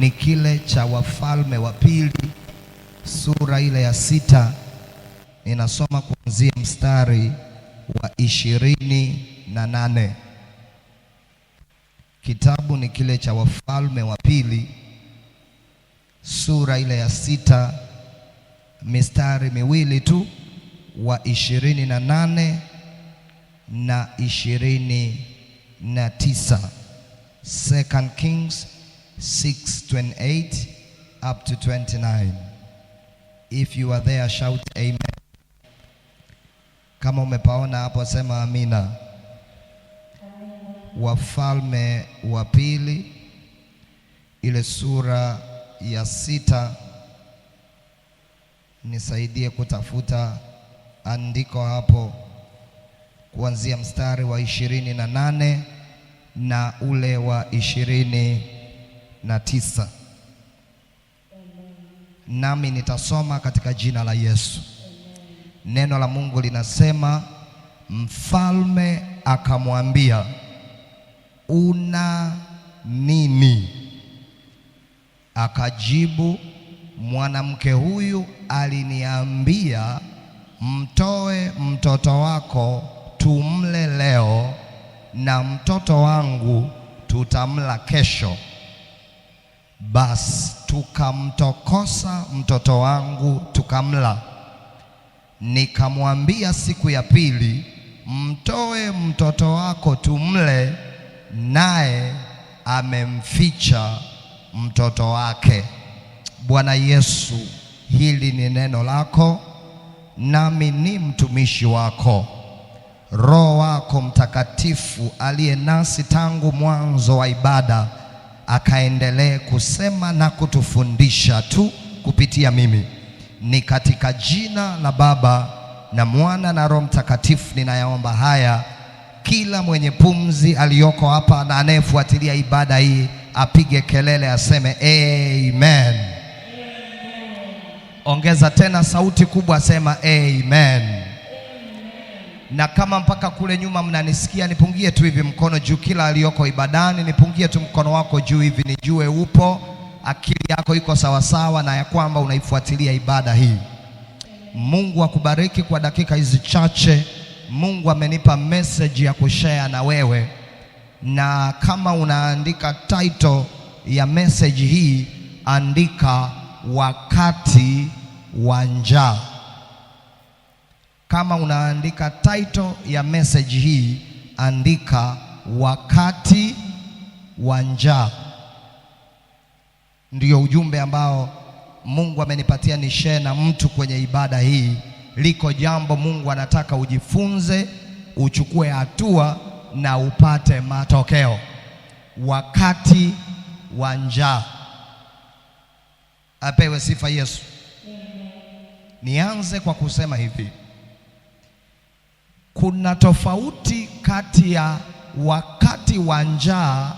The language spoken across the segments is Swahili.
ni kile cha Wafalme wa Pili sura ile ya 6. Ninasoma kuanzia mstari wa 28. Kitabu ni kile cha Wafalme wa Pili sura ile ya 6, mistari miwili tu, wa 28 na 29. 2 Kings 6:28 up to 29. If you are there, shout amen. Kama umepaona hapo sema amina. Wafalme wa Pili ile sura ya 6. Nisaidie kutafuta andiko hapo kuanzia mstari wa 28 na ule wa 29. Nami nitasoma katika jina la Yesu. Neno la Mungu linasema, mfalme akamwambia, una nini? Akajibu, mwanamke huyu aliniambia, mtoe mtoto wako tumle leo, na mtoto wangu tutamla kesho. Basi tukamtokosa mtoto wangu tukamla. Nikamwambia siku ya pili, mtoe mtoto wako tumle, naye amemficha mtoto wake. Bwana Yesu, hili ni neno lako, nami ni mtumishi wako. Roho wako Mtakatifu aliye nasi tangu mwanzo wa ibada akaendelee kusema na kutufundisha tu kupitia mimi. Ni katika jina la Baba na Mwana na Roho Mtakatifu ninayaomba haya. Kila mwenye pumzi aliyoko hapa na anayefuatilia ibada hii apige kelele aseme amen. Ongeza tena sauti kubwa, asema amen. Na kama mpaka kule nyuma mnanisikia, nipungie tu hivi mkono juu. Kila aliyoko ibadani nipungie tu mkono wako juu hivi, nijue upo, akili yako iko sawasawa na ya kwamba unaifuatilia ibada hii. Mungu akubariki kwa dakika hizi chache. Mungu amenipa message ya kushare na wewe, na kama unaandika title ya message hii, andika wakati wa njaa. Kama unaandika title ya message hii, andika wakati wa njaa. Ndio ujumbe ambao Mungu amenipatia ni share na mtu kwenye ibada hii. Liko jambo Mungu anataka ujifunze, uchukue hatua na upate matokeo. Wakati wa njaa. Apewe sifa Yesu. Nianze kwa kusema hivi, kuna tofauti kati ya wakati wa njaa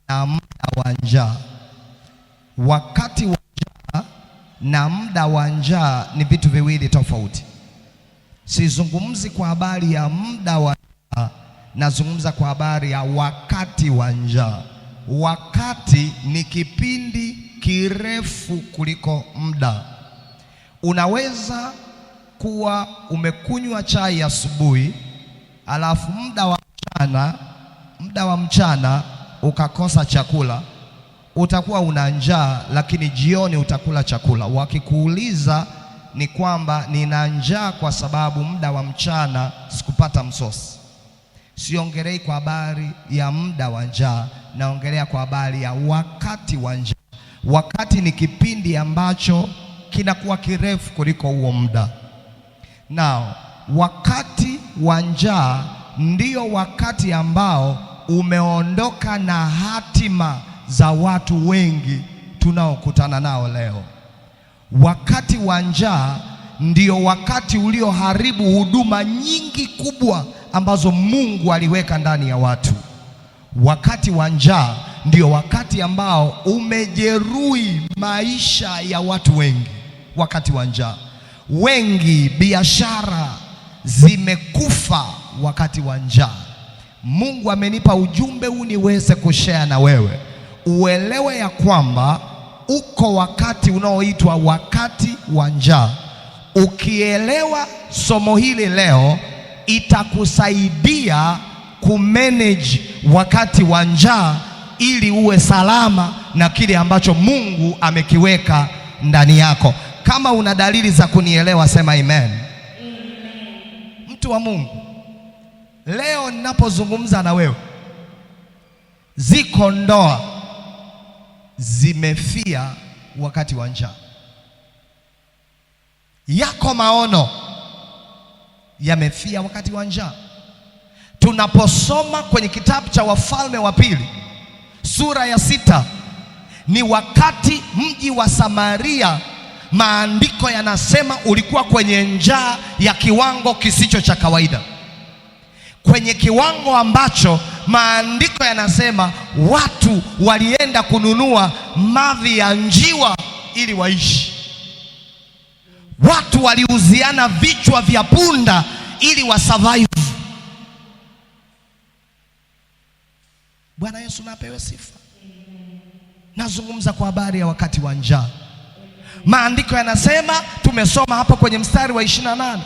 na muda wa njaa. Wakati wa njaa na muda wa njaa ni vitu viwili tofauti. Sizungumzi kwa habari ya muda wa njaa, nazungumza kwa habari ya wakati wa njaa. Wakati ni kipindi kirefu kuliko muda. Unaweza kuwa umekunywa chai asubuhi, alafu muda wa mchana ukakosa chakula, utakuwa una njaa, lakini jioni utakula chakula. Wakikuuliza ni kwamba nina njaa kwa sababu muda wa mchana sikupata msosi. Siongelei kwa habari ya muda wa njaa, naongelea kwa habari ya wakati wa njaa. Wakati ni kipindi ambacho kinakuwa kirefu kuliko huo muda. Now, wakati wa njaa ndio wakati ambao umeondoka na hatima za watu wengi tunaokutana nao leo. Wakati wa njaa ndio wakati ulioharibu huduma nyingi kubwa ambazo Mungu aliweka ndani ya watu. Wakati wa njaa ndio wakati ambao umejeruhi maisha ya watu wengi. Wakati wa njaa, wengi, biashara zimekufa wakati wa njaa. Mungu amenipa ujumbe huu niweze kushare na wewe, uelewe ya kwamba uko wakati unaoitwa wakati wa njaa. Ukielewa somo hili leo, itakusaidia kumanage wakati wa njaa ili uwe salama na kile ambacho Mungu amekiweka ndani yako. Kama una dalili za kunielewa sema amen. Mtu wa Mungu, leo ninapozungumza na wewe, ziko ndoa zimefia wakati wa njaa. Yako maono yamefia wakati wa njaa. Tunaposoma kwenye kitabu cha Wafalme wa Pili sura ya 6, ni wakati mji wa Samaria, maandiko yanasema ulikuwa kwenye njaa ya kiwango kisicho cha kawaida, kwenye kiwango ambacho maandiko yanasema watu walienda kununua mavi ya njiwa ili waishi. Watu waliuziana vichwa vya punda ili wasurvive. Bwana Yesu na apewe sifa. Nazungumza kwa habari ya wakati wa njaa. Maandiko yanasema, tumesoma hapo kwenye mstari wa 28,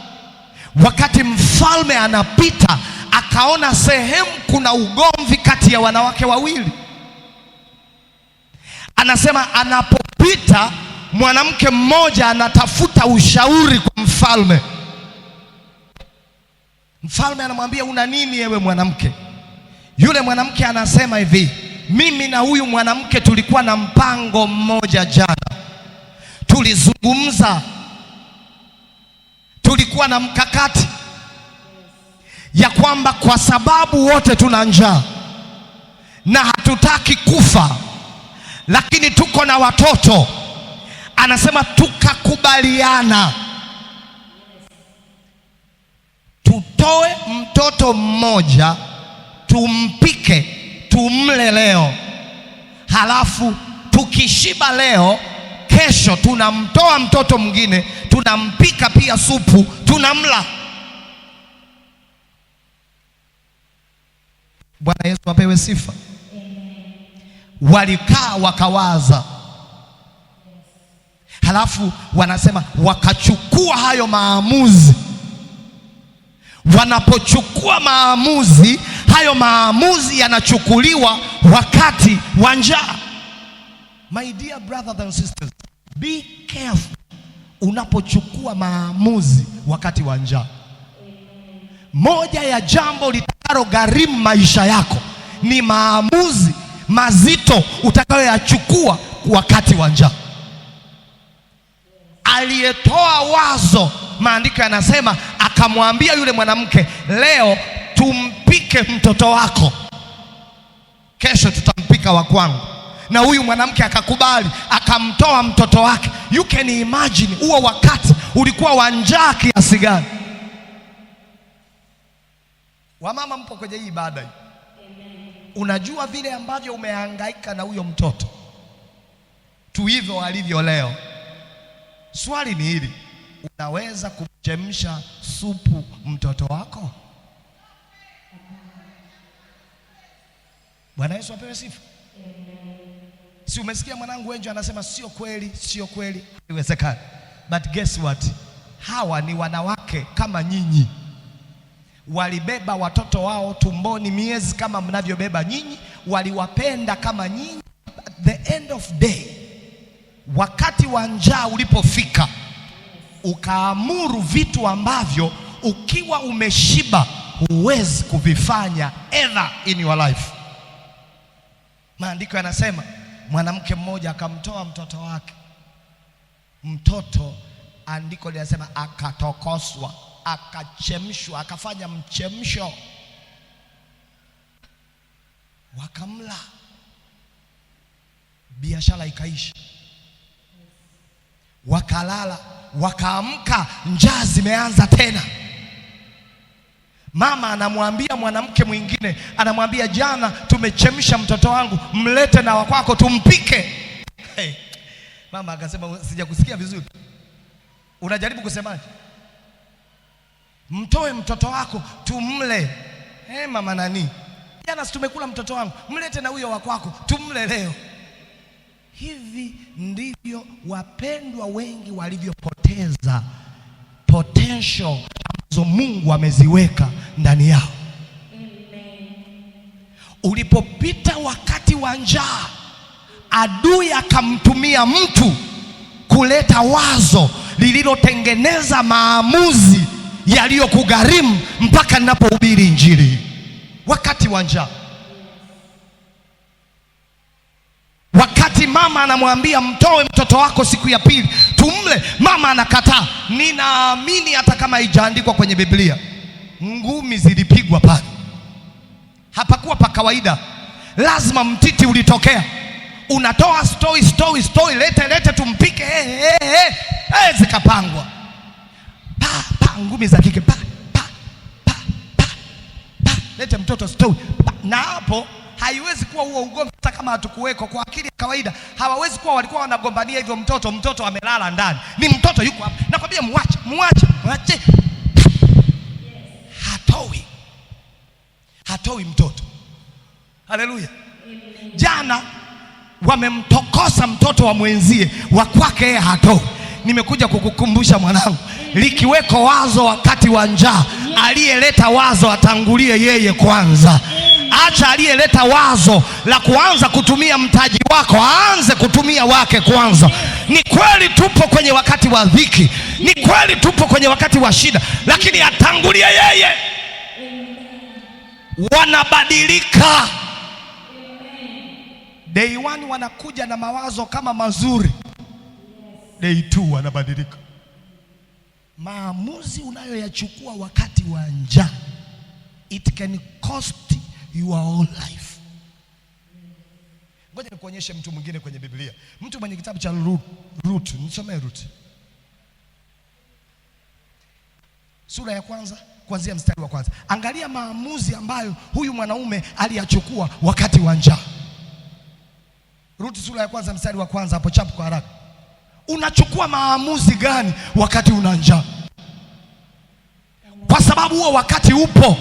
wakati mfalme anapita akaona sehemu kuna ugomvi kati ya wanawake wawili. Anasema anapopita mwanamke mmoja anatafuta ushauri kwa mfalme. Mfalme anamwambia, una nini ewe mwanamke? Yule mwanamke anasema hivi, mimi na huyu mwanamke tulikuwa na mpango mmoja jana. Tulizungumza, tulikuwa na mkakati ya kwamba kwa sababu wote tuna njaa na hatutaki kufa, lakini tuko na watoto. Anasema tukakubaliana tutoe mtoto mmoja, tumpike, tumle leo, halafu tukishiba leo, kesho tunamtoa mtoto mwingine, tunampika pia supu, tunamla. Bwana Yesu apewe sifa. Walikaa wakawaza, halafu wanasema wakachukua hayo maamuzi. Wanapochukua maamuzi, hayo maamuzi yanachukuliwa wakati wa njaa. My dear brothers and sisters, be careful unapochukua maamuzi wakati wa njaa. Moja ya jambo litakalo gharimu maisha yako ni maamuzi mazito utakayoyachukua wakati wa njaa. Aliyetoa wazo, maandiko yanasema akamwambia yule mwanamke, leo tumpike mtoto wako, kesho tutampika wa kwangu. Na huyu mwanamke akakubali, akamtoa mtoto wake. You can imagine huo wakati ulikuwa wa njaa kiasi gani? Wamama mpo kwenye hii ibada hii, unajua vile ambavyo umehangaika na huyo mtoto tu hivyo alivyo leo. Swali ni hili, unaweza kumchemsha supu mtoto wako? Bwana Yesu apewe sifa. Si umesikia mwanangu Wenjo anasema sio kweli, sio kweli, haiwezekani. But guess what? Hawa ni wanawake kama nyinyi. Walibeba watoto wao tumboni miezi kama mnavyobeba nyinyi, waliwapenda kama nyinyi. At the end of day, wakati wa njaa ulipofika, ukaamuru vitu ambavyo ukiwa umeshiba huwezi kuvifanya ever in your life. Maandiko yanasema mwanamke mmoja akamtoa mtoto wake. Mtoto, andiko linasema akatokoswa, akachemshwa, akafanya mchemsho, wakamla, biashara ikaisha. Wakalala, wakaamka, njaa zimeanza tena. Mama anamwambia mwanamke mwingine, anamwambia, jana tumechemsha mtoto wangu, mlete na wakwako tumpike. Hey. Mama akasema, sijakusikia vizuri, unajaribu kusemaje? Mtoe mtoto wako tumle. Mama nani, jana tumekula mtoto wangu, mlete na huyo wakwako tumle leo. Hivi ndivyo wapendwa wengi walivyopoteza potential ambazo Mungu ameziweka ndani yao. Ulipopita wakati wa njaa, adui akamtumia mtu kuleta wazo lililotengeneza maamuzi yaliyokugharimu mpaka ninapohubiri Injili. Wakati wa njaa, wakati mama anamwambia mtoe mtoto wako siku ya pili tumle, mama anakataa. Ninaamini hata kama haijaandikwa kwenye Biblia, ngumi zilipigwa pale. Hapakuwa pa kawaida, lazima mtiti ulitokea. Unatoa story, lete tumpike, zikapangwa ngumi za kike, lete mtoto story. Na hapo haiwezi kuwa huo ugomvi, hata kama hatukuweko. Kwa akili ya kawaida hawawezi kuwa walikuwa wanagombania hivyo. Mtoto amelala ndani, ni mtoto yuko hapa, nakwambia muache. Hatoi mtoto. Haleluya. Jana wamemtokosa mtoto wa mwenzie, wa kwake yeye hatoi. Nimekuja kukukumbusha mwanangu, likiweko wazo wakati wa njaa, aliyeleta wazo atangulie yeye kwanza. Acha aliyeleta wazo la kuanza kutumia mtaji wako aanze kutumia wake kwanza. Ni kweli tupo kwenye wakati wa dhiki, ni kweli tupo kwenye wakati wa shida, lakini atangulie yeye. Wanabadilika. Day 1 wanakuja na mawazo kama mazuri, day 2 wanabadilika. Maamuzi unayoyachukua wakati wa njaa, it can cost your whole life. Ngoja nikuonyeshe mtu mwingine kwenye Biblia, mtu mwenye kitabu cha Ruth. Nisomee Ruth sura ya kwanza kuanzia mstari wa kwanza. Angalia maamuzi ambayo huyu mwanaume aliyachukua wakati wa njaa. Ruth sura ya kwanza mstari wa kwanza, hapo chapu kwa haraka. Unachukua maamuzi gani wakati una njaa? Kwa sababu huo wakati upo.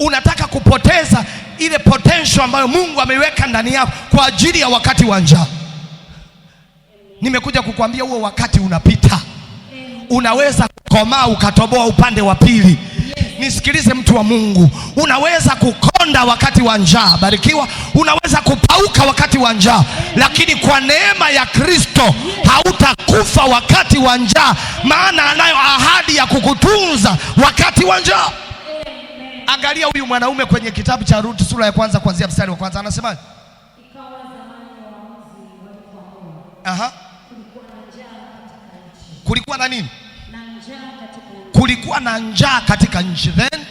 Unataka kupoteza ile potential ambayo Mungu ameiweka ndani yako kwa ajili ya wakati wa njaa. Nimekuja kukuambia huo wakati unapita. Unaweza kukomaa ukatoboa upande wa pili. Nisikilize mtu wa Mungu, unaweza kukonda wakati wa njaa, barikiwa. Unaweza kupauka wakati wa njaa, lakini kwa neema ya Kristo hautakufa wakati wa njaa, maana anayo ahadi ya kukutunza wakati wa njaa. Angalia huyu mwanaume kwenye kitabu cha Ruth sura ya kwanza kuanzia mstari wa kwanza, anasema ikawa zamani ya waamuzi walikuwa kulikuwa na nini? Kulikuwa na njaa katika nchi. Then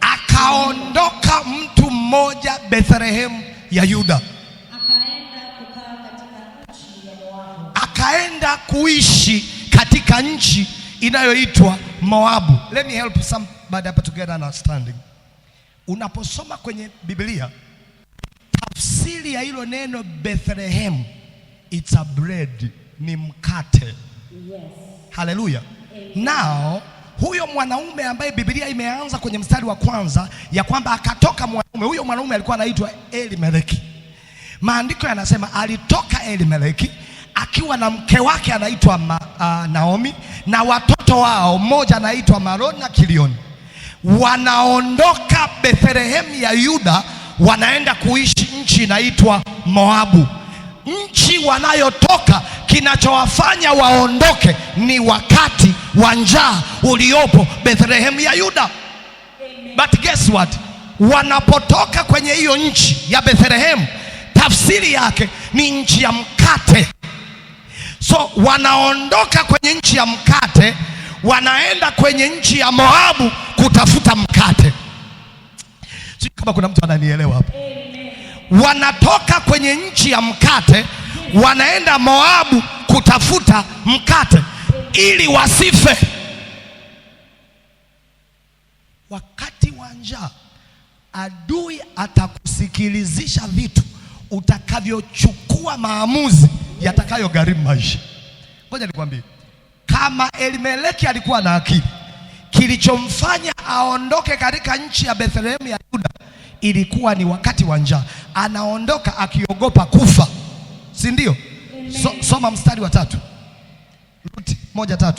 akaondoka mtu mmoja Bethlehem ya Yuda, akaenda kuishi katika nchi inayoitwa Moabu. Let me help somebody hapa to get understanding. Unaposoma kwenye Biblia, tafsiri ya hilo neno Bethlehem, it's a bread, ni mkate. Yes. Haleluya. Now huyo mwanaume ambaye Biblia imeanza kwenye mstari wa kwanza ya kwamba akatoka mwanaume, huyo mwanaume alikuwa anaitwa Elimeleki. Maandiko yanasema alitoka Elimeleki akiwa na mke wake anaitwa Naomi na watoto wao, mmoja anaitwa Maloni na Kilioni. Wanaondoka Bethlehem ya Yuda, wanaenda kuishi nchi inaitwa Moabu. Nchi wanayotoka, kinachowafanya waondoke ni wakati wa njaa uliopo Bethlehem ya Yuda. But guess what? Wanapotoka kwenye hiyo nchi ya Bethlehem, tafsiri yake ni nchi ya mkate. So wanaondoka kwenye nchi ya mkate, wanaenda kwenye nchi ya Moabu kutafuta mkate. Sio kama kuna mtu ananielewa hapa. Wanatoka kwenye nchi ya mkate, wanaenda Moabu kutafuta mkate ili wasife. Wakati wa njaa, adui atakusikilizisha vitu utakavyochukua maamuzi yatakayogharimu maisha. Ngoja nikwambie, kama Elimeleki alikuwa na akili, kilichomfanya aondoke katika nchi ya Bethlehem ya Yuda ilikuwa ni wakati wa njaa, anaondoka akiogopa kufa, si ndio? Soma mstari wa 3, Ruti 1:3.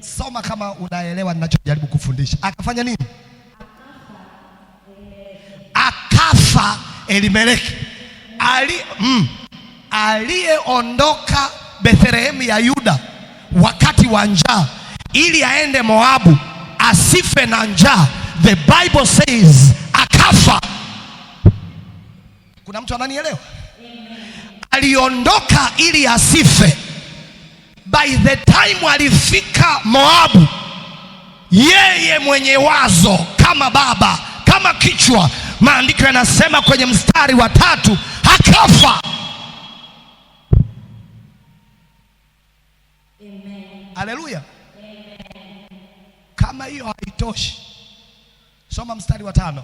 Soma kama unaelewa ninachojaribu kufundisha. Akafanya nini? Akafa Elimeleki aliyeondoka Bethlehemu ya Yuda wakati wa njaa ili aende Moabu asife na njaa. The Bible says akafa. Kuna mtu ananielewa? Aliondoka ili asife. By the time alifika Moabu, yeye mwenye wazo kama baba, kama kichwa, maandiko yanasema kwenye mstari wa 3 akafa. Haleluya. Kama hiyo haitoshi, soma mstari wa 5.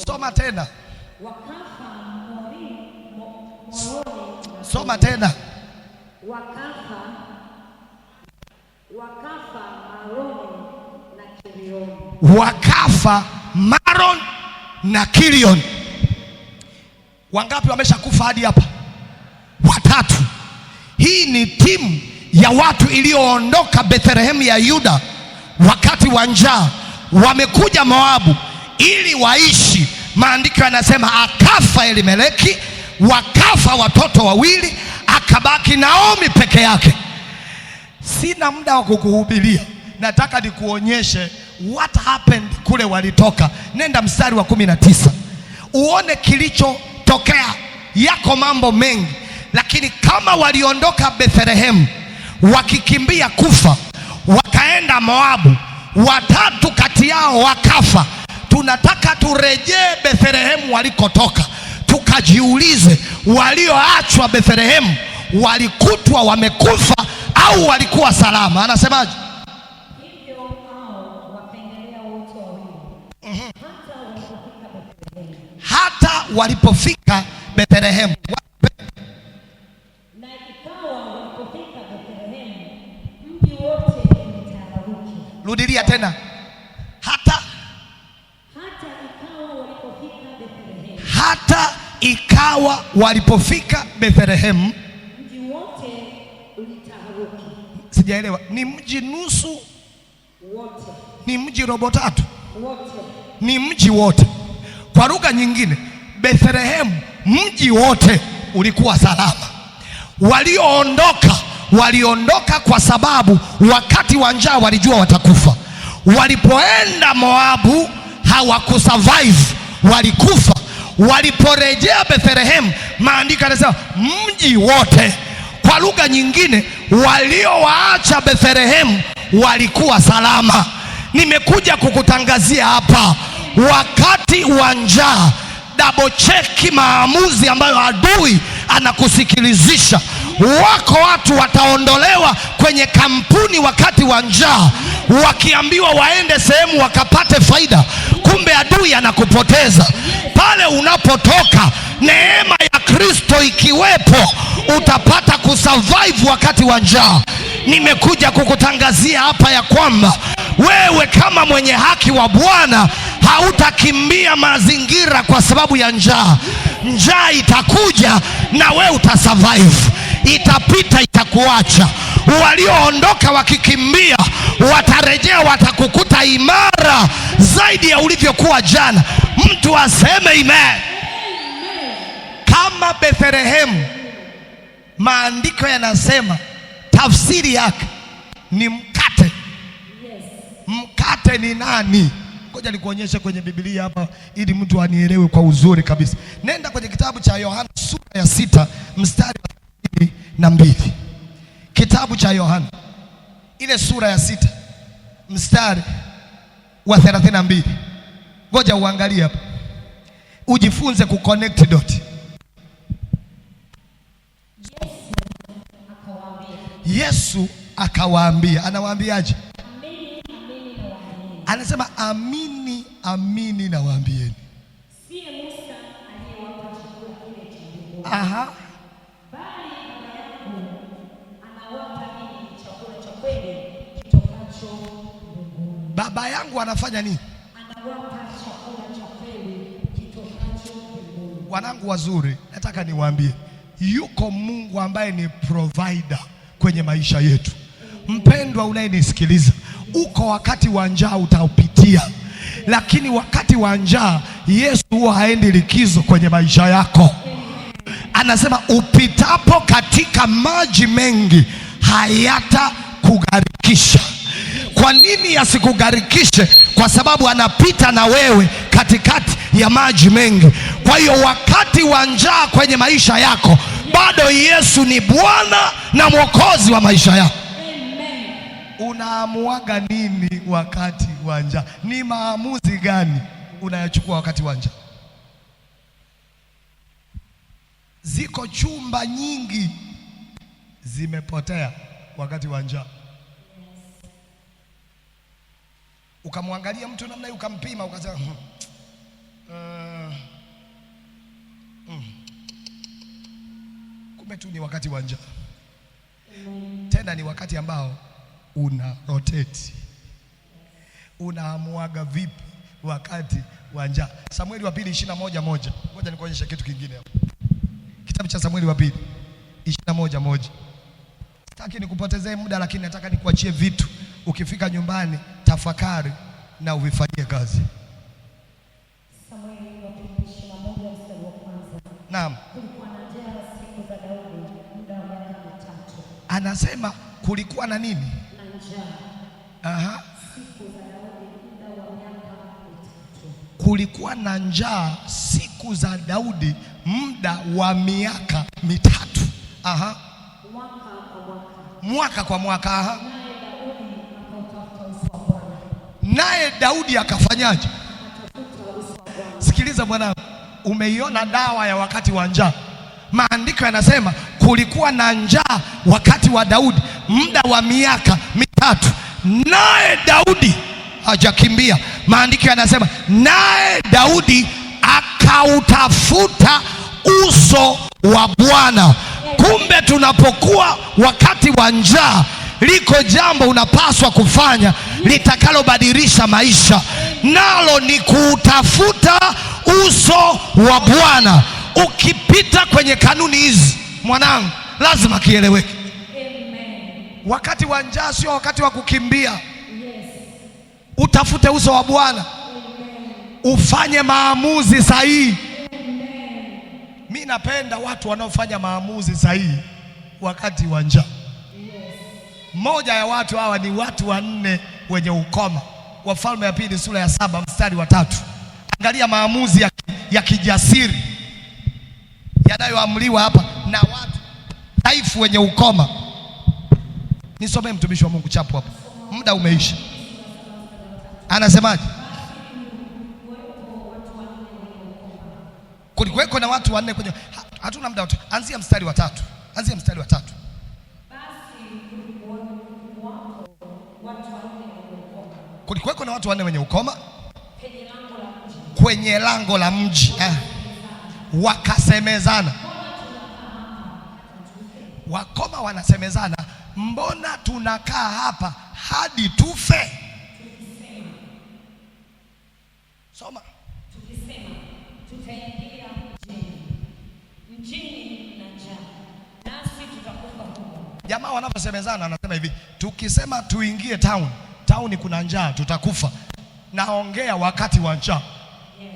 Soma tena. Soma tena. Wakafa Maron na Kilion. Wangapi wameshakufa hadi hapa? 3. Hii ni timu ya watu iliyoondoka Bethlehemu ya Yuda wakati wa njaa, wamekuja Moabu ili waishi. Maandiko yanasema akafa Elimeleki, wakafa watoto wawili, akabaki Naomi peke yake. Sina muda wa kukuhubiria, nataka nikuonyeshe what happened kule walitoka. Nenda mstari wa 19 uone kilichotokea. Yako mambo mengi, lakini kama waliondoka Bethlehemu wakikimbia kufa, wakaenda Moabu, 3 kati yao wakafa. Tunataka turejee Bethlehemu walikotoka, tukajiulize walioachwa Bethlehemu walikutwa wamekufa au walikuwa salama? Anasemaje? Hata walipofika Bethlehemu. Na ikawa walipofika Bethlehemu, mji wote ulitaharuki. Rudilia tena. Hata ikawa walipofika Bethlehemu, mji wote ulitaharuki. Sijaelewa, ni mji nusu wote? Ni mji robo tatu? Wote. Ni mji wote. Kwa lugha nyingine, Bethlehemu mji wote ulikuwa salama. Waliondoka kwa sababu wakati wa njaa walijua watakufa. Walipoenda Moabu hawakusurvive, walikufa. Waliporejea Bethlehemu, maandiko yanasema mji wote. Kwa lugha nyingine, waliowaacha Bethlehemu walikuwa salama. Nimekuja kukutangazia hapa, wakati wa njaa, double check maamuzi ambayo adui anakusikilizisha. Wako watu wataondolewa kwenye kampuni wakati wa njaa, wakiambiwa waende sehemu wakapate faida, kumbe adui anakupoteza. Pale unapotoka, neema ya Kristo ikiwepo, utapata kusurvive wakati wa njaa. Nimekuja kukutangazia hapa ya kwamba wewe kama mwenye haki wa Bwana hautakimbia mazingira kwa sababu ya njaa. Njaa itakuja na wewe utasurvive, itapita, itakuacha. Walioondoka wakikimbia watarejea, watakukuta imara zaidi ya ulivyokuwa jana. Mtu aseme amen. Kama Bethlehemu, maandiko yanasema tafsiri yake ni mkate. Mkate ni nani? Ngoja nikuonyeshe kwenye Biblia hapa ili mtu anielewe kwa uzuri kabisa. Nenda kwenye kitabu cha Yohana sura ya 6 mstari wa 32. Kitabu cha Yohana ile sura ya 6 mstari wa 32. Ngoja uangalie hapa, ujifunze kuconnect dot. Yesu akawaambia, anawaambiaje? Anasema amini amini nawaambieni. Si Musa aliyewapa chakula kile cha mbinguni. Aha. Bali Baba yangu anawapa ninyi chakula cha kweli Baba yangu anafanya nini? Anawapa chakula cha kweli kitokacho mbinguni. Wanangu wazuri, nataka niwaambie, yuko Mungu ambaye ni provider kwenye maisha yetu. Mpendwa unayenisikiliza, uko wakati wa njaa utaupitia, lakini wakati wa njaa Yesu huwa haendi likizo kwenye maisha yako. Anasema upitapo katika maji mengi hayatakugharikisha. Kwa nini yasikugharikishe? Kwa sababu anapita na wewe katikati ya maji mengi. Kwa hiyo wakati wa njaa kwenye maisha yako, bado Yesu ni Bwana na Mwokozi wa maisha yako. Amen. Unaamuaga nini wakati wa njaa? Ni maamuzi gani unayachukua wakati wa njaa? Ziko chumba nyingi zimepotea wakati wa njaa. Ukamwangalia mtu namna hiyo, ukampima, ukasema kumbe tu ni wakati wa njaa. Tena ni wakati ambao una rotate. Unaamuaga vipi wakati wa njaa? Samueli wa pili 21:1. Ngoja nikuonyeshe kitu kingine hapo. Kitabu cha Samueli wa pili 21:1. Sitaki nikupotezee muda, lakini nataka nikuachie vitu. Ukifika nyumbani tafakari na uvifanyie kazi. Samueli wa pili 21 mstari wa kwanza. Naam. Kulikuwa na njaa siku za Daudi muda wa miaka 3. Anasema kulikuwa na nini? Na njaa. Aha. Siku za Daudi muda wa miaka 3. Kulikuwa na njaa siku za Daudi muda wa miaka 3. Aha. Mwaka kwa mwaka. Aha. Naye Daudi akafanyaje? Sikiliza mwanangu, umeiona dawa ya wakati wa njaa. Maandiko yanasema kulikuwa na njaa wakati wa Daudi muda wa miaka 3, naye Daudi hajakimbia. Maandiko yanasema naye Daudi akautafuta uso wa Bwana. Kumbe tunapokuwa wakati wa njaa, liko jambo unapaswa kufanya litakalobadilisha maisha, nalo ni kuutafuta uso wa Bwana. Ukipita kwenye kanuni hizi mwanangu, lazima kieleweke. Wakati wa njaa sio wakati wa kukimbia. Utafute uso wa Bwana, ufanye maamuzi sahihi. Mimi napenda watu wanaofanya maamuzi sahihi wakati wa njaa. Mmoja ya watu hawa ni watu 4 wenye ukoma. Wafalme ya pili sura ya 7 mstari wa 3. Angalia maamuzi ya kijasiri yanayoamriwa hapa na watu dhaifu wenye ukoma. Nisomee mtumishi wa Mungu chapu hapo, muda umeisha. Anasemaje? Kulikuweko na watu 4 kwenye, hatuna muda wote. Anzia mstari wa 3. Anzia mstari wa 3. Kulikuweko na watu 4 wenye ukoma kwenye lango la mji. Wakasemezana, wakoma wanasemezana, mbona tunakaa hapa hadi tufe? Soma. Tukisema tutaingia mjini na njaa, nasi tutakufa huko. Jamaa wanaposemezana anasema hivi, tukisema tuingie town kuna njaa, tutakufa. Naongea wakati wa njaa. Yes.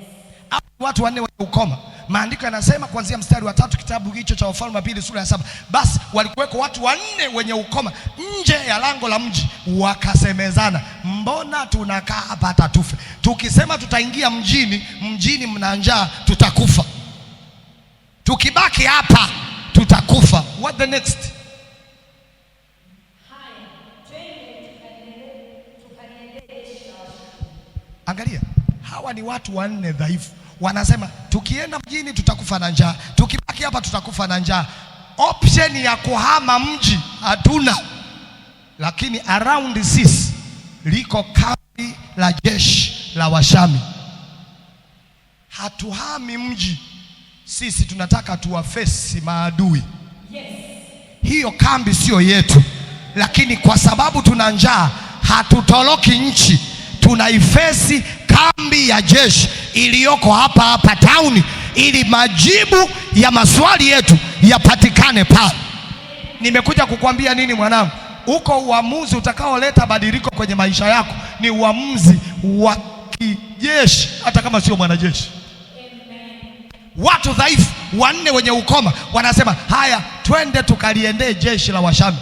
Watu 4 wenye ukoma. Maandiko yanasema kuanzia mstari wa 3 kitabu hicho cha Wafalme wa pili sura ya 7. Basi walikuweko watu 4 wenye ukoma nje ya lango la mji, wakasemezana, mbona tunakaa hapa hata tufe? Tukisema tutaingia mjini mna njaa, tutakufa. Tukibaki hapa tutakufa. What the next? Angalia, hawa ni watu 4 dhaifu. Wanasema tukienda mjini tutakufa na njaa, tukibaki hapa tutakufa na njaa. Option ya kuhama mji hatuna. Lakini around sisi liko kambi la jeshi la Washami. Hatuhami mji, sisi tunataka tuwafesi maadui. Yes. Hiyo kambi sio yetu, lakini kwa sababu tuna njaa hatutoroki nchi. tunaifesi kambi ya jeshi iliyoko hapa hapa town, ili majibu ya maswali yetu yapatikane pale. Nimekuja kukwambia nini mwanangu? Uko uamuzi utakaoleta badiliko kwenye maisha yako, ni uamuzi wa kijeshi, hata kama sio mwanajeshi. Watu dhaifu wanne wenye ukoma wanasema haya, twende tukaliendee jeshi la Washami.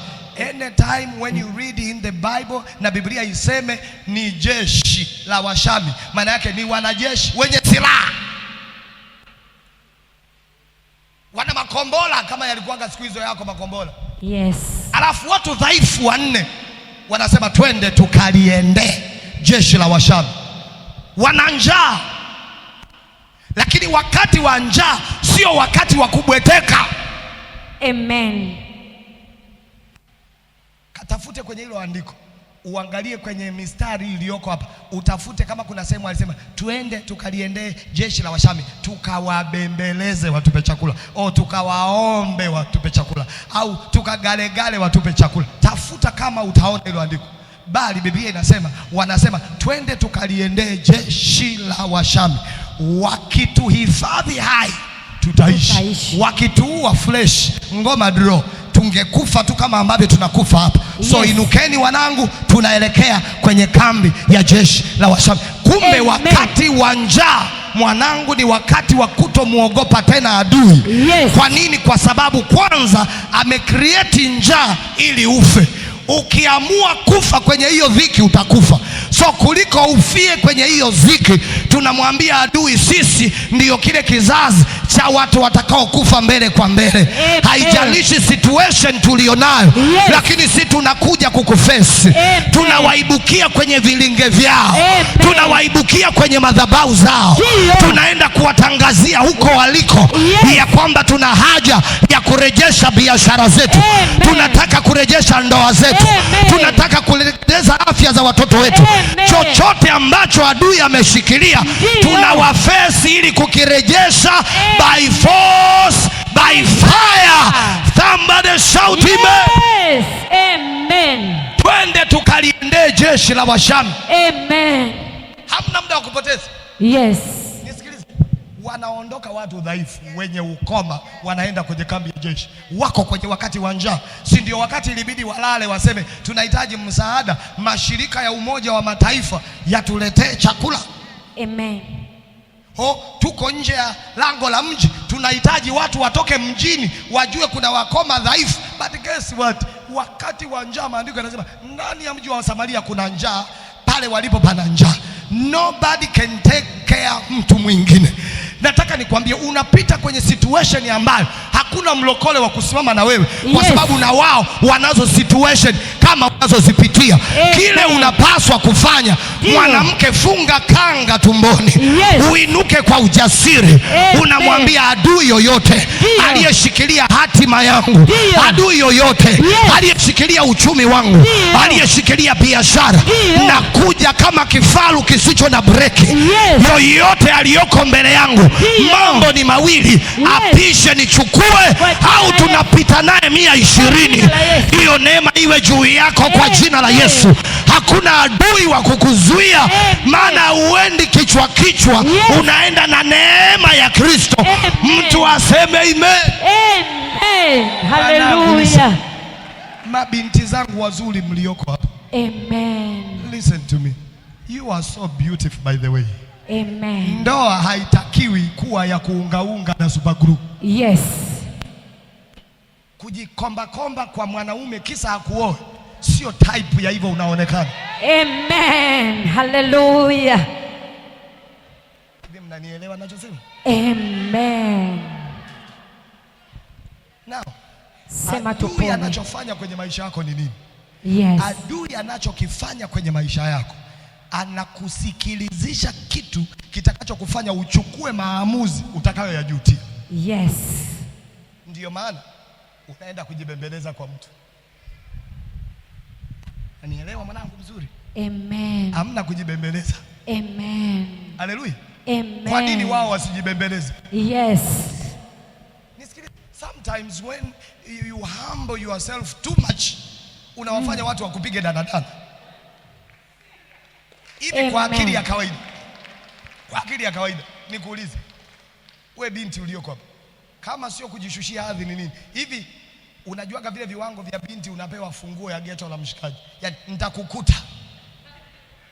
Anytime when you read in the Bible na Biblia iseme ni jeshi la Washami, maana yake ni wanajeshi wenye silaha, wana makombola kama yalikuwa siku hizo yako makombola. Yes. Alafu watu dhaifu wanne wanasema twende tukaliendee jeshi la Washami. Wana njaa, lakini wakati wa njaa sio wakati wa kubweteka. Amen. Katafute kwenye hilo andiko, uangalie kwenye mistari iliyoko hapa, utafute kama kuna sehemu alisema twende tukaliendee jeshi la Washami, tukawabembeleze watupe chakula, au tukawaombe watupe chakula, au tukagalegale watupe chakula. Tafuta kama utaona hilo andiko. Bali Biblia inasema, wanasema twende tukaliendee jeshi la Washami, wakituhifadhi hai tutaishi, wakituua flesh ngoma draw tungekufa tu kama ambavyo tunakufa hapa. So inukeni wanangu, tunaelekea kwenye kambi ya jeshi la Washami. Kumbe wakati wa njaa mwanangu ni wakati wa kutomuogopa tena adui. Kwa nini? Kwa sababu kwanza amecreate njaa ili ufe. Ukiamua kufa kwenye hiyo dhiki utakufa. So kuliko ufie kwenye hiyo dhiki, tunamwambia adui sisi ndiyo kile kizazi cha watu watakao kufa mbele kwa mbele. Haijalishi situation tulionayo, lakini sisi tunakuja kukufesi. Tunawaibukia kwenye vilinge vyao, tunawaibukia kwenye madhabahu zao, tunaenda kuwatangazia huko waliko ya kwamba tuna haja ya kurejesha biashara zetu, tunataka kurejesha ndoa zetu, tunataka kurejesha afya za watoto wetu. Chochote ambacho adui ameshikilia tunawafesi ili kukirejesha by force, by fire. Somebody shout amen. Amen. Twende tukaliendee jeshi la Washami. Amen. Hamna muda wa kupoteza. Yes. Nisikilize. Wanaondoka watu dhaifu wenye ukoma, wanaenda kwenye kambi ya jeshi. Wako kwenye wakati wa njaa. Si ndio wakati ilibidi walale waseme tunahitaji msaada, mashirika ya Umoja wa Mataifa yatuletee chakula. Amen. Tuko nje ya lango la mji, tunahitaji watu watoke mjini wajue kuna wakoma dhaifu. But guess what? Wakati wa njaa maandiko yanasema ndani ya mji wa Samaria kuna njaa, pale walipo pana njaa. Nobody can take care mtu mwingine. Nataka nikwambie, unapita kwenye situation ambayo hakuna mlokole wa kusimama na wewe, kwa sababu na wao wanazo situation kama unazozipitia. Kile unapaswa kufanya, mwanamke, funga kanga tumboni, uinuke kwa ujasiri. Unamwambia adui yoyote aliyeshikilia hatima yangu, adui yoyote aliyeshikilia uchumi wangu, aliyeshikilia biashara, na kuja kama kifaru kisicho na breki. Yoyote aliyoko mbele yangu, mambo ni mawili, apishe nichukue, au tunapita naye 120. Hiyo neema iwe juu yako kwa jina la Yesu. Hakuna adui wa kukuzuia, maana uendi kichwa kichwa, unaenda na neema ya Kristo. Mtu aseme amen. Amen. Hallelujah. Mabinti zangu wazuri mlioko hapa, amen. Listen to me. You are so beautiful by the way. Amen. Ndoa haitakiwi kuwa ya kuungaunga na super glue. Yes. Kujikomba komba kwa mwanaume kisa hakuoe, sio type ya hivyo unaonekana. Amen. Hallelujah. Hivi mnanielewa ninachosema? Amen. Now, sema tu adui anachofanya kwenye maisha yako ni nini? Yes. Adui anachokifanya kwenye maisha yako, anakusikilizisha kitu kitakachokufanya uchukue maamuzi utakayoyajutia. Yes. Ndiyo maana unaenda kujibembeleza kwa mtu. Anielewa mwanangu vizuri? Amen. Hamna kujibembeleza. Amen. Haleluya. Amen. Kwa nini wao wasijibembeleze? Yes. Nisikilize, sometimes when you humble yourself too much, unawafanya watu wakupige danadana. Hivi kwa akili ya kawaida, kwa akili ya kawaida nikuulize wewe binti ulioko hapa, kama sio kujishushia hadhi ni nini? Hivi unajuaga vile viwango vya binti unapewa funguo ya geto la mshikaji, yani nitakukuta,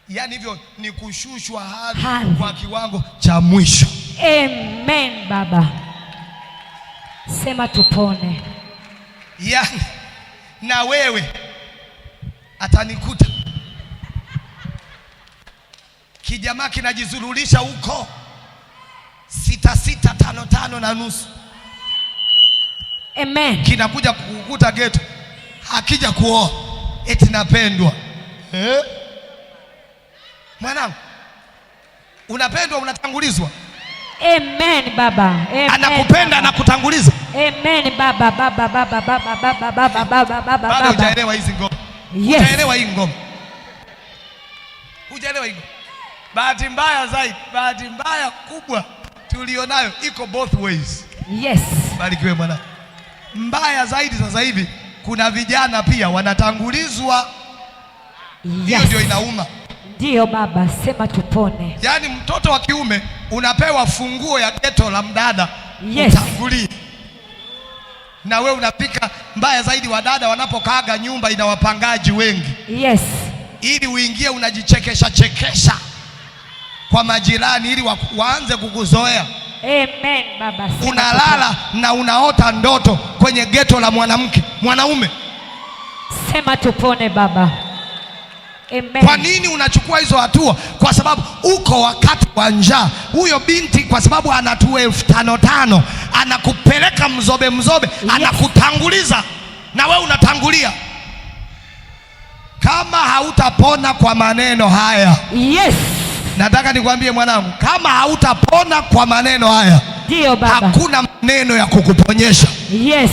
yani hivyo ni kushushwa hadhi kwa kiwango cha mwisho. Amen baba, sema tupone. Yani na wewe atanikuta kijamaa kinajizululisha huko 6655 na nusu. Amen. Kinakuja kukukuta geto, hakija kuoa eti napendwa. Mwanangu, unapendwa, unatangulizwa. Amen baba. Amen. Anakupenda, anakutanguliza. Amen baba, baba, baba, baba, baba, baba, baba, baba. Bado hujaelewa hizi ngoma. Yes. Hujaelewa hii ngoma. Hujaelewa hii ngoma. Bahati mbaya zaidi, bahati mbaya kubwa tulionayo iko both ways. Yes. Barikiwe mwana. Mbaya zaidi sasa hivi kuna vijana pia wanatangulizwa. Hiyo Yes. ndio inauma. Ndio baba, sema tupone. Yaani mtoto wa kiume unapewa funguo ya geto la mdada. Yes. Utangulie. Na wewe unapika. Mbaya zaidi wadada wanapokaaga nyumba ina wapangaji wengi. Yes. Ili uingie unajichekesha chekesha kwa majirani ili waanze kukuzoea. Amen baba. Unalala na unaota ndoto kwenye geto la mwanaume. Sema tupone baba. Amen. Kwa nini unachukua hizo hatua? Kwa sababu uko wakati wa njaa. Huyo binti kwa sababu anatua 5,500 anakupeleka mzobe, yes. Anakutanguliza na wewe unatangulia. Kama hautapona kwa maneno haya, yes. Nataka nikwambie mwanangu, kama hautapona kwa maneno haya, ndio baba, hakuna maneno ya kukuponyesha. Yes.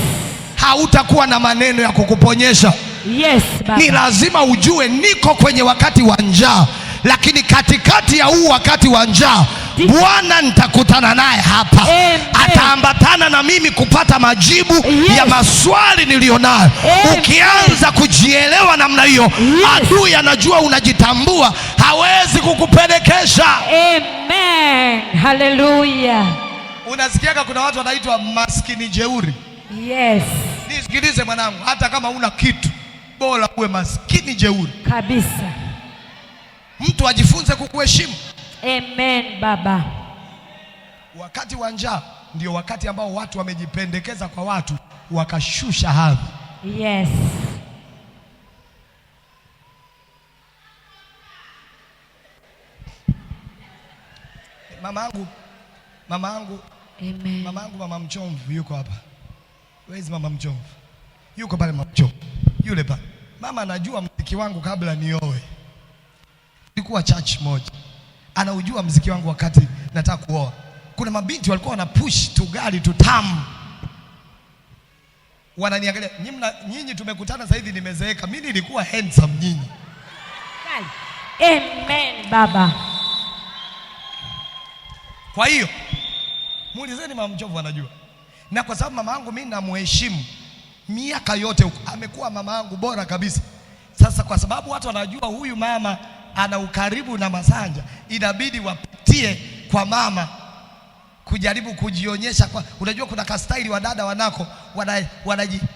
Hautakuwa na maneno ya kukuponyesha. Yes baba. Ni lazima ujue niko kwenye wakati wa njaa, lakini katikati ya huu wakati wa njaa Bwana nitakutana naye hapa. Amen. Ataambatana na mimi kupata majibu, yes. Ya maswali nilionayo. Ukianza kujielewa namna hiyo, yes. Adui anajua unajitambua, hawezi kukupelekesha. Amen. Hallelujah. Unasikiaga kuna watu wanaitwa maskini jeuri. Yes. Nisikilize mwanangu, hata kama una kitu bora uwe maskini jeuri kabisa. Mtu ajifunze kukuheshimu. Amen baba. Wakati wa njaa ndio wakati ambao watu wamejipendekeza kwa watu wakashusha hadhi. Yes. Mama yangu Amen. Mama Mchomvu yuko hapa. Where is Mama Mchomvu? Yuko pale Mama Mchomvu. Yule pale. Mama anajua muziki wangu kabla nioe. Nilikuwa church moja. Anaujua muziki wangu wakati nataka kuoa. Kuna mabinti walikuwa wana push tugali tutamu. Wananiangalia, nyinyi tumekutana sasa hivi nimezeeka. Mimi nilikuwa handsome nyinyi. Amen baba. Kwa hiyo muulizeni Mama Mchomvu anajua. Na kwa sababu mama yangu mimi namheshimu miaka yote huko, amekuwa mama yangu bora kabisa. Sasa kwa sababu watu wanajua huyu mama ana ukaribu na Masanja, inabidi wapitie kwa mama kujaribu kujionyesha kwa, unajua kuna kastaili wa dada wanako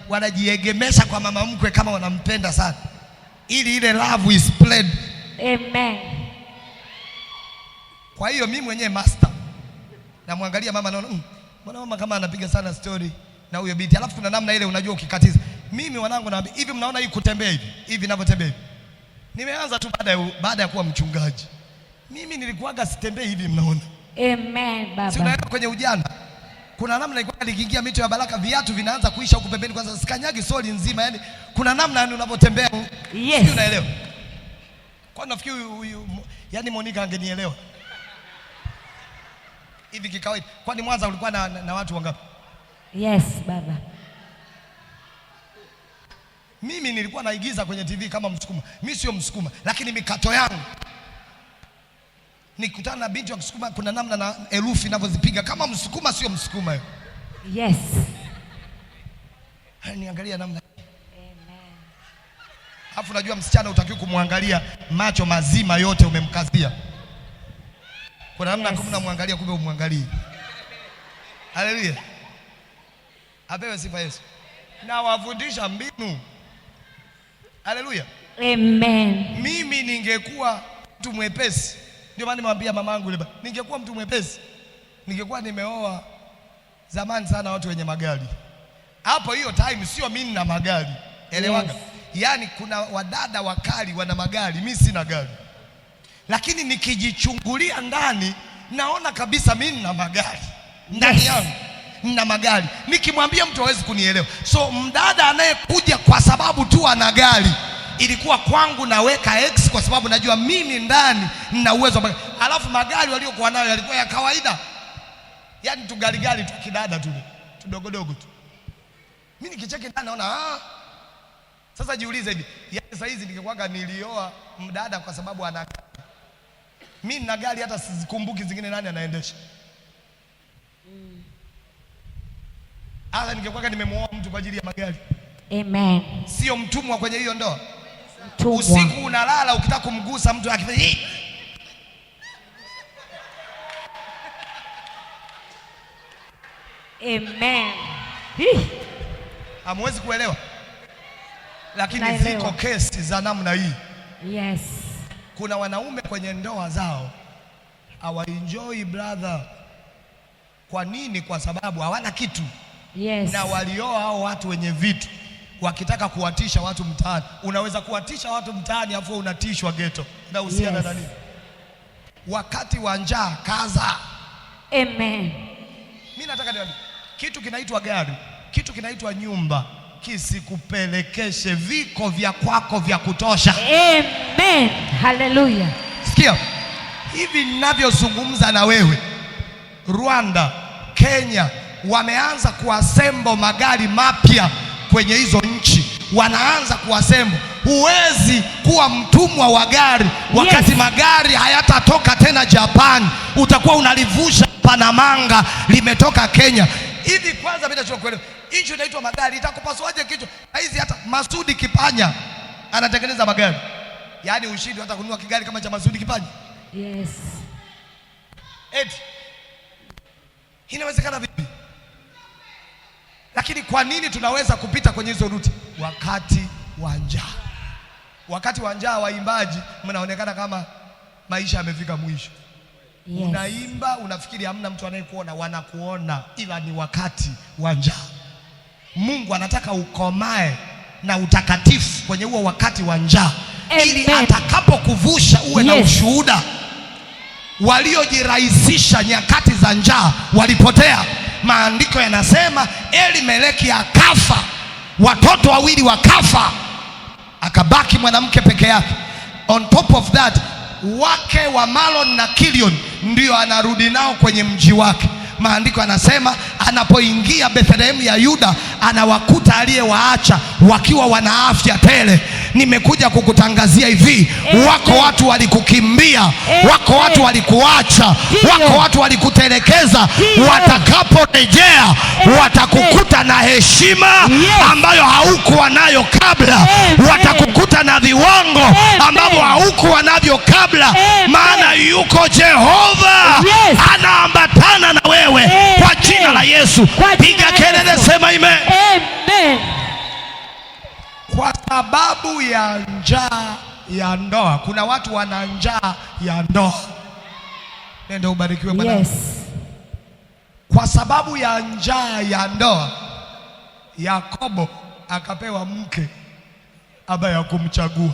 wanajiegemesha kwa mama mkwe kama wanampenda sana, ili ile love is spread. Amen. Kwa hiyo mimi mwenyewe master namwangalia mama, naona mbona mama kama anapiga sana story na huyo binti, alafu kuna namna ile unajua ukikatiza. Mimi wanangu naambia hivi, mnaona hii kutembea hivi ninavyotembea hivi, nimeanza tu baada ya kuwa mchungaji. Mimi nilikuwaga sitembei hivi, mnaona. Amen baba. Si unaenda kwenye ujana, kuna namna ilikuwa nikiingia mito ya baraka viatu vinaanza kuisha huko pembeni, kwanza sikanyagi soli nzima, yani kuna namna yani unavyotembea. Yes. Si unaelewa? Kwa nafikiri huyu yani Monica angenielewa. Hivi kikawaida. Kwani Mwanza ulikuwa na watu wangapi? Yes baba. Mimi nilikuwa naigiza kwenye TV kama Msukuma. Mimi sio Msukuma, lakini mikato yangu nikutana na binti wa Kisukuma, kuna namna na herufi ninavyozipiga kama Msukuma, sio Msukuma hiyo. Yes. Niangalia namna. Amen. Alafu unajua msichana utakiwa kumwangalia macho mazima yote, umemkazia. Kuna namna kama unamwangalia kumbe umwangalie. Haleluya. Apewe sifa Yesu. Na wafundisha mbinu. Haleluya. Amen. Mimi ningekuwa mtu mwepesi, ndio maana nimwambia mamangu yule, ningekuwa mtu mwepesi, ningekuwa nimeoa zamani sana watu wenye magari. Hapo hiyo time sio mimi na magari. Elewaga. Yes. Yaani kuna wadada wakali wana magari, mimi sina gari. Lakini nikijichungulia ndani naona kabisa mimi nina magari. Ndani yangu nina magari. Nikimwambia mtu hawezi kunielewa. So mdada anayekuja kwa sababu tu ana gari, ilikuwa kwangu naweka X kwa sababu najua mimi ndani nina uwezo wa magari. Alafu magari waliokuwa nayo yalikuwa ya kawaida. Yaani tu gari tu kidada tu. Tudogodogo tu. Mimi nikicheki ndani naona sasa jiulize hivi, yaani sasa hizi ningekuwa nilioa mdada kwa sababu ana gari. Mimi nina gari hata sizikumbuki zingine nani anaendesha. Hata ningekuwa nimemuoa mtu kwa ajili ya magari. Amen. Sio mtumwa kwenye hiyo ndoa. Mtumwa. Usiku unalala ukitaka kumgusa mtu akifanya Amen. Hamwezi kuelewa. Lakini ziko kesi za namna hii. Yes. Kuna wanaume kwenye ndoa zao hawaenjoy brother. Kwa nini? Kwa sababu hawana kitu. Yes. Na walioa hao watu wenye vitu, wakitaka kuwatisha watu mtaani. Unaweza kuwatisha watu mtaani afu unatishwa ghetto. Na uhusiana na nini? Wakati wa njaa kaza. Amen. Mimi nataka niwaambie kitu kinaitwa gari, kitu kinaitwa nyumba, kisikupelekeshe, viko vya kwako vya kutosha. Amen. Hallelujah. Sikia, hivi ninavyozungumza na wewe, Rwanda, Kenya wameanza kuasembo magari mapya kwenye hizo nchi. Wanaanza kuasembo. Huwezi kuwa mtumwa wa gari wakati magari hayatatoka tena Japan. Utakuwa unalivusha Panamanga limetoka Kenya. Hivi kwanza mimi nataka kuelewa, hicho inaitwa magari, itakupaswaje kichwa? Hizi hata Masudi Kipanya anatengeneza magari. Yaani ushindi hata kununua kigari kama cha Masudi Kipanya. Yes. Eti inawezekana vipi? Lakini kwa nini tunaweza kupita kwenye hizo ruti? Wakati wa njaa. Wakati wa njaa waimbaji mnaonekana kama maisha yamefika mwisho. Yes. Unaimba unafikiri hamna mtu anayekuona, wanakuona, ila ni wakati wa njaa. Mungu anataka ukomae na utakatifu kwenye huo wakati wa njaa, ili atakapokuvusha uwe na ushuhuda. Waliojirahisisha nyakati za njaa walipotea. Maandiko yanasema Elimeleki akafa, watoto wawili wakafa, akabaki mwanamke peke yake. On top of that, wake wa Malon na Kilion ndio anarudi nao kwenye mji wake. Maandiko yanasema anapoingia Bethlehem ya Yuda anawakuta aliyewaacha wakiwa wana afya tele. Nimekuja kukutangazia hivi, wako watu walikukimbia, wako watu walikuacha, wako watu walikutelekeza. Watakaporejea watakukuta na heshima ambayo haukuwa nayo kabla. Watakukuta na viwango ambavyo haukuwa navyo kabla. Maana yuko Jehova anaambatana na wewe kwa jina la Yesu. Piga kelele, sema amen. Amen. Kwa sababu ya njaa ya ndoa, kuna watu wana njaa ya ndoa. Nenda ubarikiwe Bwana. Yes. Kwa sababu ya njaa ya ndoa, Yakobo akapewa mke ambaye hakumchagua.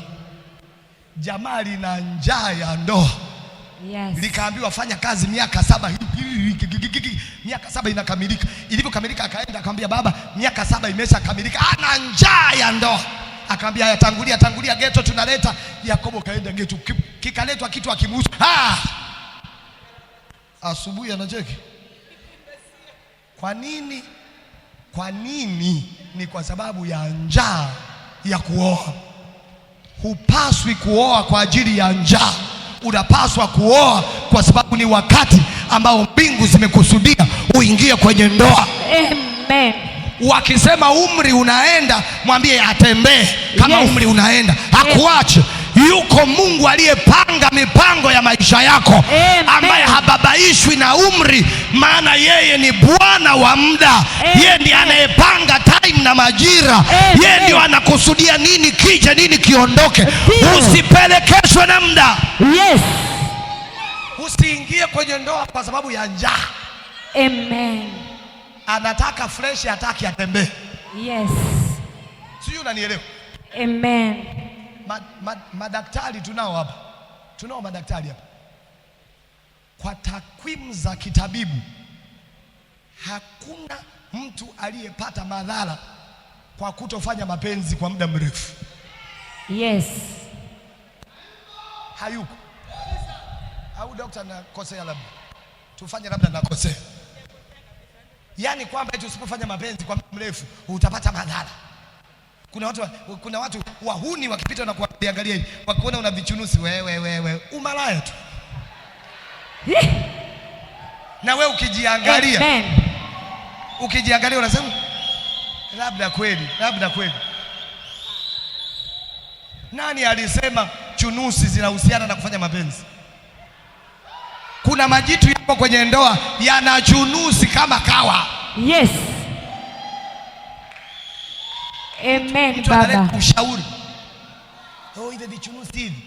Jamaa lina njaa ya ndoa. Yes. Likaambiwa fanya kazi miaka 7. Miaka 7 inakamilika. Ilipokamilika akaenda akamwambia baba, miaka 7 imeshakamilika. Ana njaa ya ndoa. Akamwambia tangulia geto tunaleta. Yakobo kaenda geto, kikaletwa kitu akimuhusu. Asubuhi anacheki. Kwa nini? Kwa nini? Ni kwa sababu ya njaa ya kuoa. Hupaswi kuoa kwa ajili ya njaa. Unapaswa kuoa kwa sababu ni wakati ambao mbingu zimekusudia uingie kwenye ndoa. Amen. Wakisema umri unaenda, mwambie atembee kama umri unaenda, hakuache. Yuko Mungu aliyepanga mipango ya maisha yako, ambaye hababaishwi na umri, maana yeye ni Bwana wa muda. Yeye ndiye anayepanga time na majira. Yeye ndiye anakusudia nini kije, nini kiondoke. Usipelekeshwe na muda. Yes. Usiingie kwenye ndoa kwa sababu ya njaa. Amen. Anataka fresh, hataki atembee. Yes. Sio, unanielewa? Amen. Madaktari tunao hapa. Tunao madaktari hapa. Kwa takwimu za kitabibu, hakuna mtu aliyepata madhara kwa kutofanya mapenzi kwa muda mrefu. Yes. Hayuko. Au daktari nakosea? Labda tufanye, labda nakosea. Yaani kwamba eti usipofanya mapenzi kwa muda mrefu utapata madhara. Kuna watu wahuni wakipita na kuangalia hivi, wakiona una vichunusi, wewe umalaya tu. Na wewe ukijiangalia, unasema labda kweli. Nani alisema chunusi zinahusiana na kufanya mapenzi? Kuna majitu yapo kwenye ndoa yana chunusi kama kawa. Yes. Amen, baba. Ushauri. Hivi vichunusi hivi.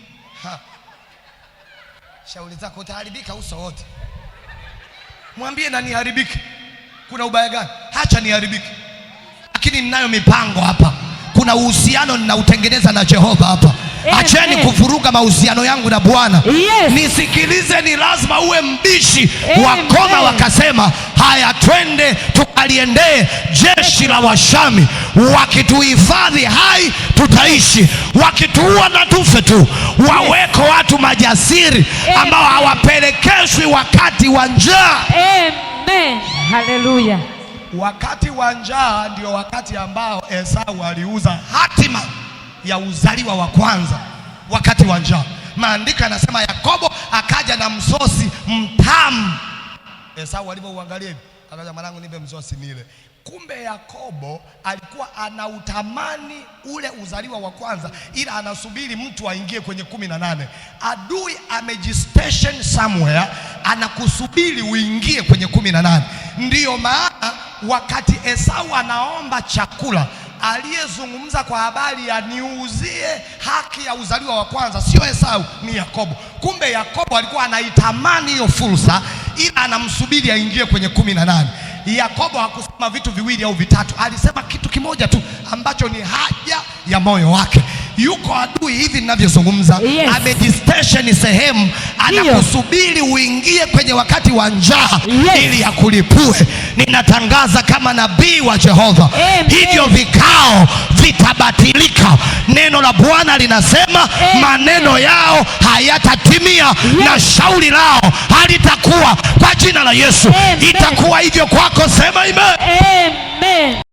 Shauri zako utaharibika uso wote. Mwambie na niharibike. Kuna ubaya gani? Acha niharibike. Lakini ninayo mipango hapa. Kuna uhusiano ninautengeneza na Jehova hapa. Acheni kuvuruga mahusiano yangu na Bwana. Yes. Nisikilize, ni lazima uwe mbishi. Wakoma wakasema, haya twende tukaliendee jeshi la Washami. Wakituhifadhi hai tutaishi, wakituua na tufe tu. Waweko watu majasiri ambao hawapelekeshwi wakati wa njaa. Amen. Haleluya. Wakati wa njaa ndio wakati ambao Esau aliuza hatima ya uzaliwa wa kwanza. Wakati wa njaa, maandiko yanasema Yakobo akaja na msosi mtamu. Esau alipouangalia hivi akaja, mwanangu nipe msosi nile. Kumbe Yakobo alikuwa anautamani ule uzaliwa wa kwanza, ila anasubiri mtu aingie kwenye 18. Adui amejistation somewhere, anakusubiri uingie kwenye 18. Ndiyo maana wakati Esau anaomba chakula, aliyezungumza kwa habari ya niuzie haki ya uzaliwa wa kwanza sio Esau, ni Yakobo. Kumbe Yakobo alikuwa anaitamani hiyo fursa, ila anamsubiri aingie kwenye 18. Yakobo hakusema vitu viwili au vitatu, alisema kitu kimoja tu ambacho ni haja ya moyo wake. Yuko adui hivi ninavyozungumza, amejistation sehemu, anakusubiri uingie kwenye wakati wa njaa ili akulipue. Ninatangaza kama nabii wa Jehova, hivyo vikao vitabatilika. Neno la Bwana linasema maneno yao hayatatimia, na shauri lao halitakuwa. Kwa jina la Yesu itakuwa hivyo kwako. Sema amen.